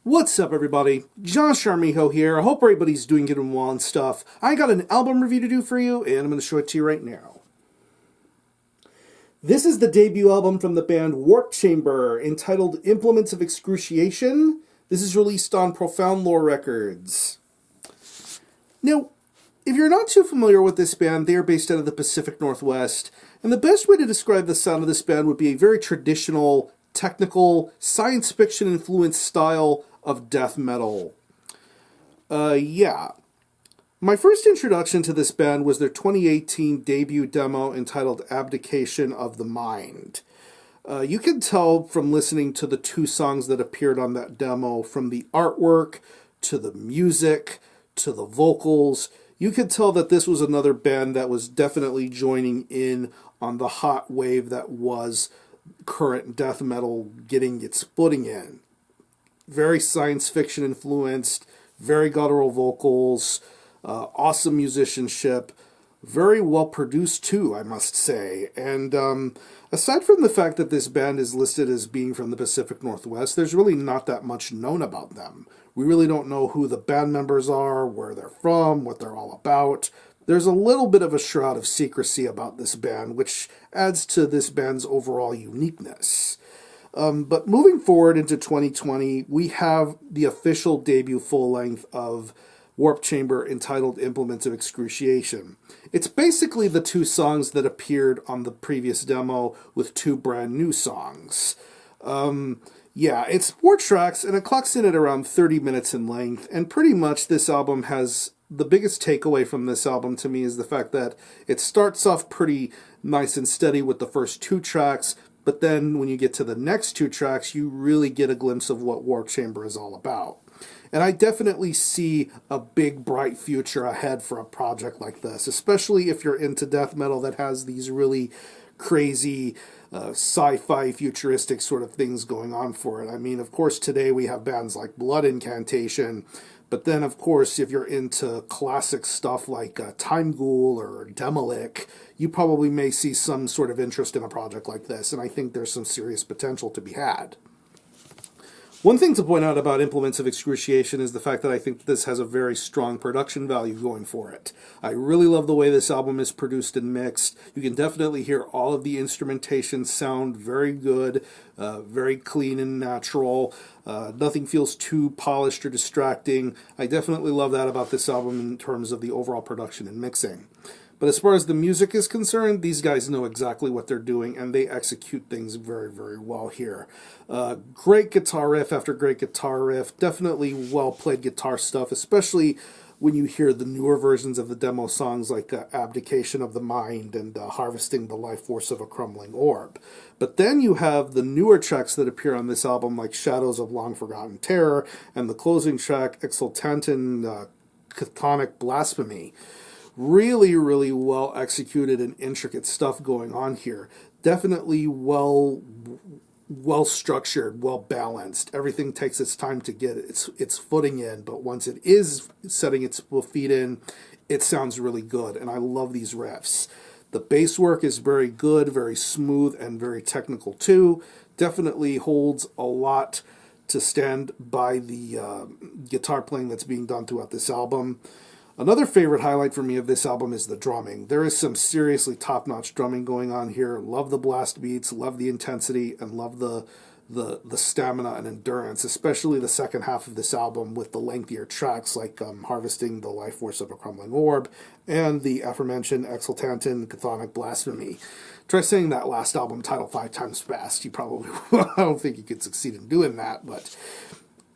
What's up, everybody? Josh Armijo here. I hope everybody's doing good and well and stuff. I got an album review to do for you, and I'm going to show it to you right now. This is the debut album from the band Warp Chamber, entitled Implements of Excruciation. This is released on Profound Lore Records. Now, if you're not too familiar with this band, they are based out of the Pacific Northwest, and the best way to describe the sound of this band would be a very traditional, technical, science fiction influenced style of death metal. Yeah. My first introduction to this band was their 2018 debut demo entitled Abdication of the Mind. You can tell from listening to the two songs that appeared on that demo, from the artwork to the music to the vocals, you could tell that this was another band that was definitely joining in on the hot wave that was current death metal getting its footing in. Very science fiction influenced, very guttural vocals, awesome musicianship, very well produced too, I must say. And aside from the fact that this band is listed as being from the Pacific Northwest, there's really not that much known about them. We really don't know who the band members are, where they're from, what they're all about. There's a little bit of a shroud of secrecy about this band, which adds to this band's overall uniqueness. But moving forward into 2020, we have the official debut full-length of Warp Chamber entitled Implements of Excruciation. It's basically the two songs that appeared on the previous demo with two brand new songs. Yeah, it's 4 tracks, and it clocks in at around 30 minutes in length, and pretty much this album has... The biggest takeaway from this album to me is the fact that it starts off pretty nice and steady with the first 2 tracks, but then when you get to the next 2 tracks, you really get a glimpse of what Warp Chamber is all about. And I definitely see a big, bright future ahead for a project like this, especially if you're into death metal that has these really crazy sci-fi futuristic sort of things going on for it. I mean, of course, today we have bands like Blood Incantation, but then, of course, if you're into classic stuff like Time Ghoul or Demolik, you probably may see some sort of interest in a project like this, and I think there's some serious potential to be had. One thing to point out about Implements of Excruciation is the fact that I think this has a very strong production value going for it. I really love the way this album is produced and mixed. You can definitely hear all of the instrumentation sound very good, very clean and natural. Nothing feels too polished or distracting. I definitely love that about this album in terms of the overall production and mixing. But as far as the music is concerned, these guys know exactly what they're doing, and they execute things very, very well here. Great guitar riff after great guitar riff. Definitely well-played guitar stuff, especially when you hear the newer versions of the demo songs like Abdication of the Mind and Harvesting the Life Force of a Crumbling Orb. But then you have the newer tracks that appear on this album like Shadows of Long Forgotten Terror and the closing track Exultantin Chthonic Blasphemy. Really, really well executed and intricate stuff going on here. Definitely well structured, well balanced. Everything takes its time to get its footing in, but once it is setting its feet in, it sounds really good, and I love these riffs. The bass work is very good, very smooth, and very technical too. Definitely holds a lot to stand by the guitar playing that's being done throughout this album. Another favorite highlight for me of this album is the drumming. There is some seriously top-notch drumming going on here. Love the blast beats, love the intensity, and love the stamina and endurance, especially the second half of this album with the lengthier tracks like Harvesting the Life Force of a Crumbling Orb and the aforementioned Exultantin Chthonic Blasphemy. Try saying that last album title 5 times fast. You probably, I don't think you could succeed in doing that, but...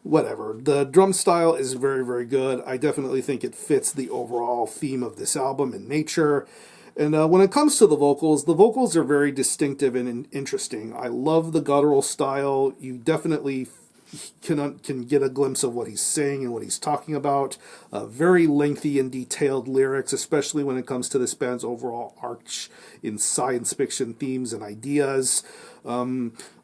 whatever. The drum style is very, very good. I definitely think it fits the overall theme of this album in nature. And when it comes to the vocals are very distinctive and interesting. I love the guttural style. You definitely can get a glimpse of what he's saying and what he's talking about. Very lengthy and detailed lyrics, especially when it comes to this band's overall arch in science fiction themes and ideas.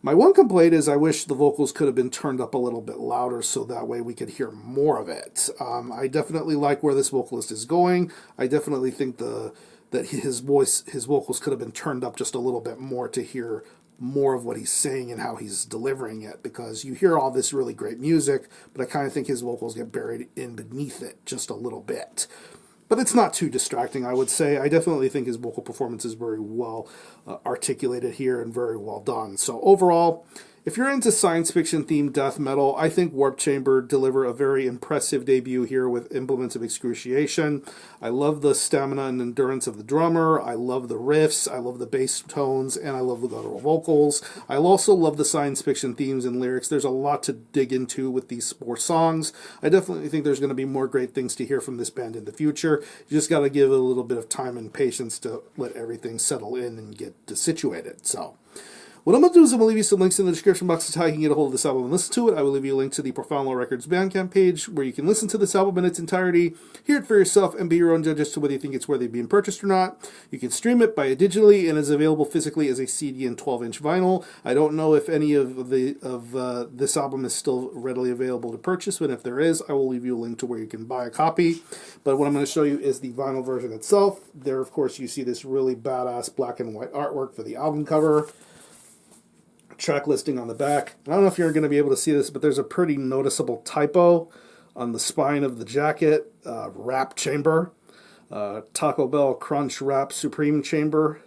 My one complaint is I wish the vocals could have been turned up a little bit louder so that way we could hear more of it. I definitely like where this vocalist is going. I definitely think that his vocals could have been turned up just a little bit more to hear more of what he's saying and how he's delivering it, because you hear all this really great music, but I kind of think his vocals get buried in beneath it just a little bit. But it's not too distracting, I would say. I definitely think his vocal performance is very well articulated here and very well done. So overall, if you're into science fiction themed death metal, I think Warp Chamber deliver a very impressive debut here with Implements of Excruciation. I love the stamina and endurance of the drummer. I love the riffs. I love the bass tones, and I love the guttural vocals. I also love the science fiction themes and lyrics. There's a lot to dig into with these 4 songs. I definitely think there's going to be more great things to hear from this band in the future. You just got to give it a little bit of time and patience to let everything settle in and get situated. So what I'm going to do is I'm going to leave you some links in the description box to how you can get a hold of this album and listen to it. I will leave you a link to the Profound Lore Records Bandcamp page where you can listen to this album in its entirety, hear it for yourself, and be your own judge as to whether you think it's worthy of being purchased or not. You can stream it, buy it digitally, and is available physically as a CD and 12-inch vinyl. I don't know if any of this album is still readily available to purchase, but if there is, I will leave you a link to where you can buy a copy. But what I'm going to show you is the vinyl version itself. There, of course, you see this really badass black and white artwork for the album cover. Track listing on the back. I don't know if you're going to be able to see this, but there's a pretty noticeable typo on the spine of the jacket. Wrap chamber. Taco Bell Crunch Wrap Supreme Chamber.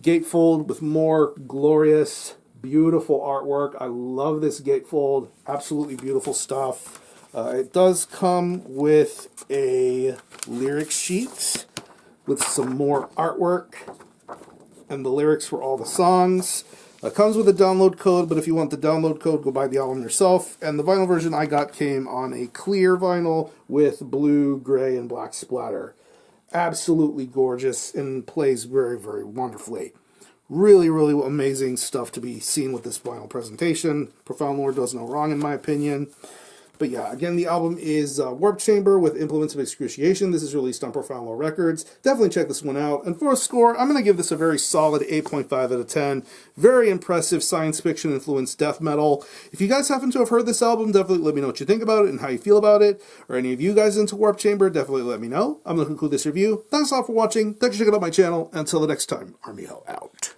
Gatefold with more glorious, beautiful artwork. I love this gatefold. Absolutely beautiful stuff. It does come with a lyric sheet with some more artwork and the lyrics for all the songs. Comes with a download code, but if you want the download code, go buy the album yourself. And the vinyl version I got came on a clear vinyl with blue, gray, and black splatter. Absolutely gorgeous and plays very, very wonderfully. Really, really amazing stuff to be seen with this vinyl presentation. Profound Lore does no wrong in my opinion. But yeah, again, the album is Warp Chamber with Implements of Excruciation. This is released on Profound Lore Records. Definitely check this one out. And for a score, I'm going to give this a very solid 8.5 out of 10. Very impressive science fiction influenced death metal. If you guys happen to have heard this album, definitely let me know what you think about it and how you feel about it. Or any of you guys into Warp Chamber, definitely let me know. I'm going to conclude this review. Thanks a lot for watching. Thanks for checking out my channel. Until the next time, Army Ho out.